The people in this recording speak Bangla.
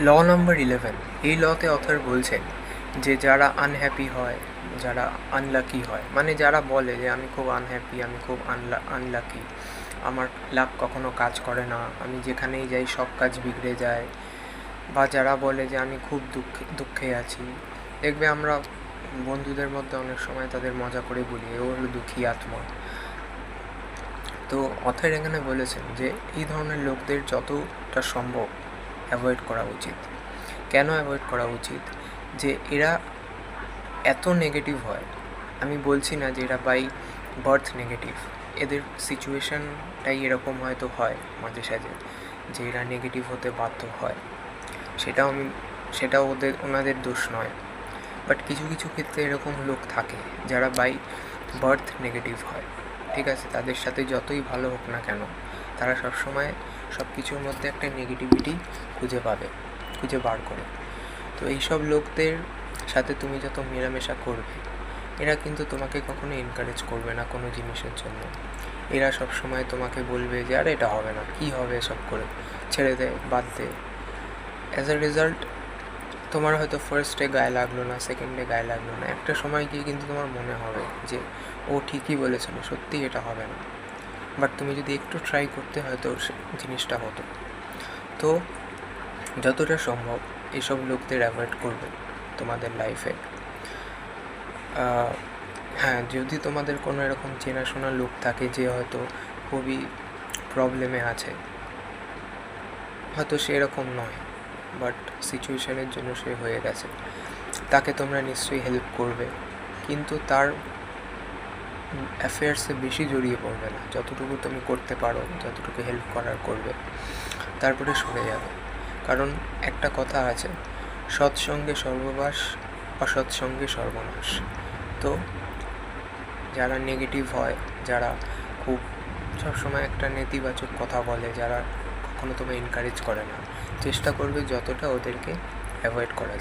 ল নাম্বার 11, এই লতে অথর বলছেন যে যারা আনহ্যাপি হয়, যারা আনলাকি হয়, মানে যারা বলে যে আমি খুব আনহ্যাপি, আমি খুব আনলাকি, আমার লাক কখনো কাজ করে না, আমি যেখানেই যাই সব কাজ বিগড়ে যায়, বা যারা বলে যে আমি খুব দুঃখে আছি। দেখবে আমরা বন্ধুদের মধ্যে অনেক সময় তাদের মজা করে বলি ও হলো দুঃখী আত্মা। তো অথর এখানে বলেছেন যে এই ধরনের লোকদের যতটা সম্ভব অ্যাভয়েড করা উচিত। কেন অ্যাভয়েড করা উচিত? যে এরা এত নেগেটিভ হয়, আমি বলছি না যে এরা বাই বার্থ নেগেটিভ, এদের সিচুয়েশানটাই এরকম হয়তো হয় মাঝে সাঝে যে এরা নেগেটিভ হতে বাধ্য হয়, সেটাও ওনাদের দোষ নয়। বাট কিছু কিছু ক্ষেত্রে এরকম লোক থাকে যারা বাই বার্থ নেগেটিভ হয়, ঠিক আছে? তাদের সাথে যতই ভালো হোক না কেন, তারা সবসময় সব কিছুর মধ্যে একটা নেগেটিভিটি খুঁজে বার করে। তো এইসব লোকদের সাথে তুমি যত মেলামেশা করবে, এরা কিন্তু তোমাকে কখনো এনকারেজ করবে না কোনো জিনিসের জন্য। এরা সবসময় তোমাকে বলবে যে আরে এটা হবে না, কী হবে এসব করে, ছেড়ে দে, বাদ দে। অ্যাজ আ রেজাল্ট তোমার হয়তো ফার্স্টে গায়ে লাগলো না, সেকেন্ডে গায়ে লাগলো না, একটা সময় গিয়ে কিন্তু তোমার মনে হবে যে ও ঠিকই বলেছিল, সত্যি এটা হবে না। বাট তুমি যদি একটু ট্রাই করতে, হয়তো জিনিসটা হতো। তো যতটা সম্ভব এসব লোকদের অ্যাভয়েড করবে তোমাদের লাইফে। হ্যাঁ, যদি তোমাদের কোনো এরকম চেনাশোনা লোক থাকে যে হয়তো খুবই প্রবলেমে আছে, হয়তো সেরকম নয় বাট সিচুয়েশানের জন্য সে হয়ে গেছে, তাকে তোমরা নিশ্চয়ই হেল্প করবে, কিন্তু তার অ্যাফেয়ার্সে বেশি জড়িয়ে পড়বে না। যতটুকু তুমি করতে পারো, যতটুকু হেল্প করার করবে, তারপরে সরে যাবে। কারণ একটা কথা আছে, সৎসঙ্গে সর্ববাস, অসৎসঙ্গে সর্বনাশ। তো যারা নেগেটিভ হয়, যারা খুব সবসময় একটা নেতিবাচক কথা বলে, যারা কখনো তোমায় এনকারেজ করে না, চেষ্টা করবে যতটা ওদেরকে অ্যাভয়েড করা যায়।